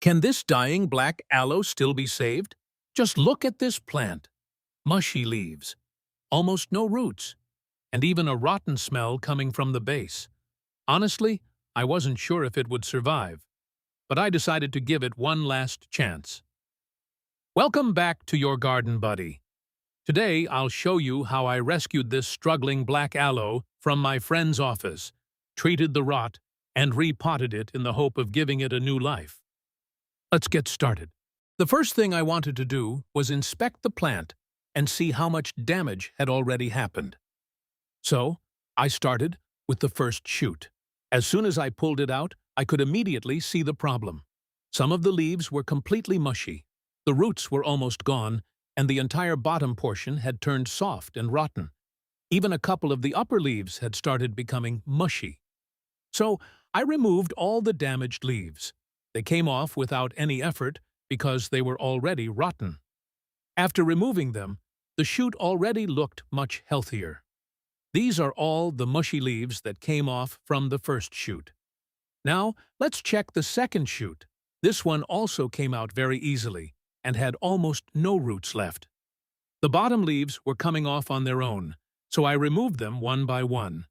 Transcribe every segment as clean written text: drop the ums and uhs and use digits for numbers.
Can this dying black aloe still be saved? Just look at this plant. Mushy leaves, almost no roots, and even a rotten smell coming from the base. Honestly, I wasn't sure if it would survive, but I decided to give it one last chance. Welcome back to your garden buddy. Today I'll show you how I rescued this struggling black aloe from my friend's office, treated the rot, and repotted it in the hope of giving it a new life. Let's get started. The first thing I wanted to do was inspect the plant and see how much damage had already happened. So, I started with the first shoot. As soon as I pulled it out, I could immediately see the problem. Some of the leaves were completely mushy, the roots were almost gone, and the entire bottom portion had turned soft and rotten. Even a couple of the upper leaves had started becoming mushy. So, I removed all the damaged leaves. They came off without any effort because they were already rotten. After removing them, the shoot already looked much healthier. These are all the mushy leaves that came off from the first shoot. Now, let's check the second shoot. This one also came out very easily and had almost no roots left. The bottom leaves were coming off on their own, so I removed them one by one,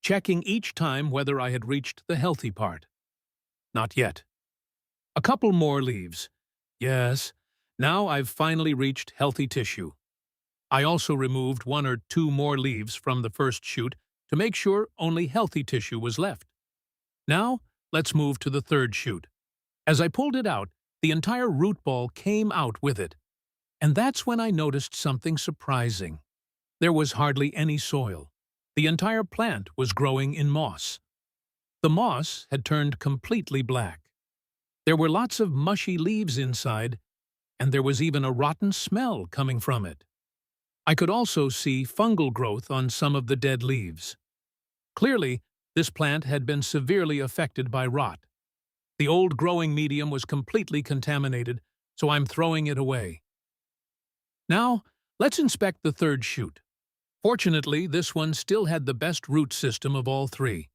checking each time whether I had reached the healthy part. Not yet. A couple more leaves. Yes, now I've finally reached healthy tissue. I also removed one or two more leaves from the first shoot to make sure only healthy tissue was left. Now, let's move to the third shoot. As I pulled it out, the entire root ball came out with it. And that's when I noticed something surprising. There was hardly any soil. The entire plant was growing in moss. The moss had turned completely black. There were lots of mushy leaves inside, and there was even a rotten smell coming from it. I could also see fungal growth on some of the dead leaves. Clearly, this plant had been severely affected by rot. The old growing medium was completely contaminated, so I'm throwing it away. Now, let's inspect the third shoot. Fortunately, this one still had the best root system of all three.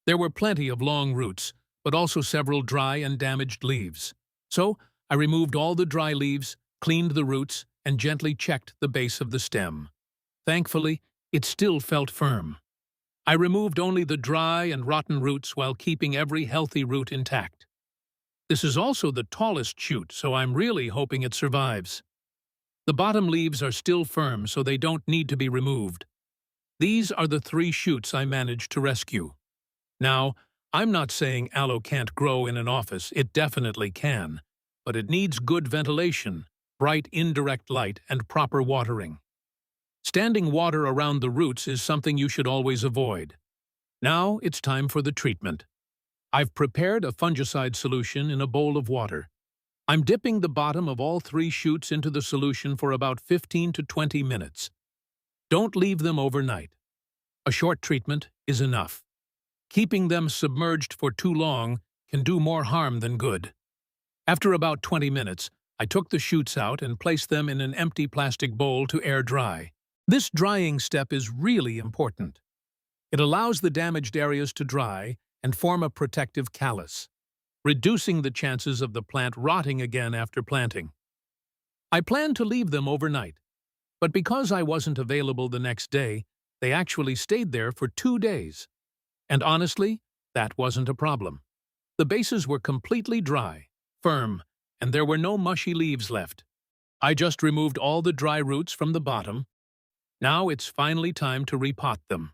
There were plenty of long roots, but also several dry and damaged leaves. So, I removed all the dry leaves, cleaned the roots, and gently checked the base of the stem. Thankfully, it still felt firm. I removed only the dry and rotten roots while keeping every healthy root intact. This is also the tallest shoot, so I'm really hoping it survives. The bottom leaves are still firm, so they don't need to be removed. These are the three shoots I managed to rescue. Now, I'm not saying aloe can't grow in an office, it definitely can, but it needs good ventilation, bright indirect light, and proper watering. Standing water around the roots is something you should always avoid. Now it's time for the treatment. I've prepared a fungicide solution in a bowl of water. I'm dipping the bottom of all three shoots into the solution for about 15 to 20 minutes. Don't leave them overnight. A short treatment is enough. Keeping them submerged for too long can do more harm than good. After about 20 minutes, I took the shoots out and placed them in an empty plastic bowl to air dry. This drying step is really important. It allows the damaged areas to dry and form a protective callus, reducing the chances of the plant rotting again after planting. I planned to leave them overnight, but because I wasn't available the next day, they actually stayed there for 2 days. And honestly, that wasn't a problem. The bases were completely dry, firm, and there were no mushy leaves left. I just removed all the dry roots from the bottom. Now it's finally time to repot them.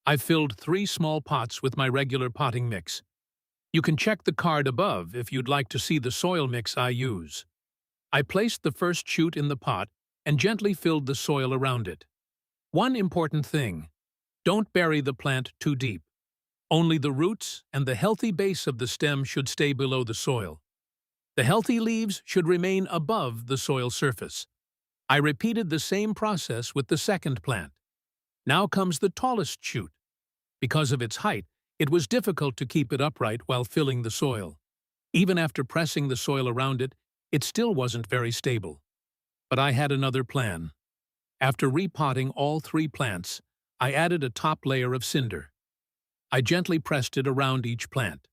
I've filled 3 small pots with my regular potting mix. You can check the card above if you'd like to see the soil mix I use. I placed the first shoot in the pot and gently filled the soil around it. One important thing: don't bury the plant too deep. Only the roots and the healthy base of the stem should stay below the soil. The healthy leaves should remain above the soil surface. I repeated the same process with the second plant. Now comes the tallest shoot. Because of its height, it was difficult to keep it upright while filling the soil. Even after pressing the soil around it, it still wasn't very stable. But I had another plan. After repotting all 3 plants, I added a top layer of cinder. I gently pressed it around each plant.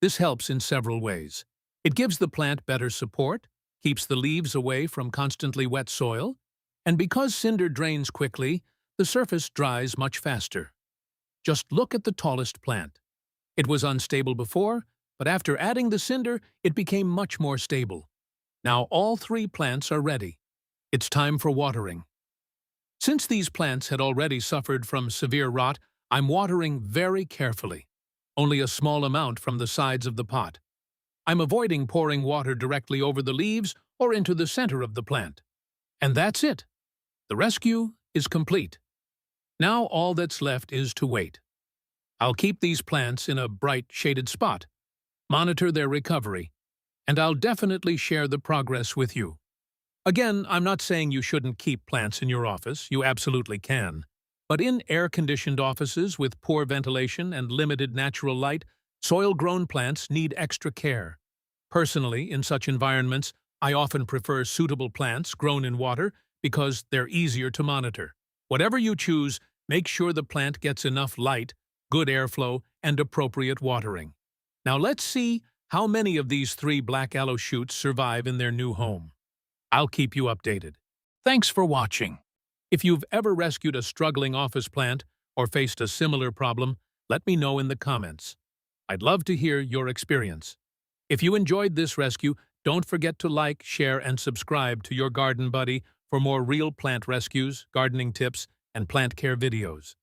This helps in several ways. It gives the plant better support, keeps the leaves away from constantly wet soil, and because cinder drains quickly, the surface dries much faster. Just look at the tallest plant. It was unstable before, but after adding the cinder, it became much more stable. Now all 3 plants are ready. It's time for watering. Since these plants had already suffered from severe rot, I'm watering very carefully, only a small amount from the sides of the pot. I'm avoiding pouring water directly over the leaves or into the center of the plant. And that's it. The rescue is complete. Now all that's left is to wait. I'll keep these plants in a bright, shaded spot, monitor their recovery, and I'll definitely share the progress with you. Again, I'm not saying you shouldn't keep plants in your office. You absolutely can. But in air-conditioned offices with poor ventilation and limited natural light, soil-grown plants need extra care. Personally, in such environments, I often prefer suitable plants grown in water because they're easier to monitor. Whatever you choose, make sure the plant gets enough light, good airflow, and appropriate watering. Now let's see how many of these 3 black aloe shoots survive in their new home. I'll keep you updated. Thanks for watching. If you've ever rescued a struggling office plant or faced a similar problem, let me know in the comments. I'd love to hear your experience. If you enjoyed this rescue, don't forget to like, share, and subscribe to your Garden Buddy for more real plant rescues, gardening tips, and plant care videos.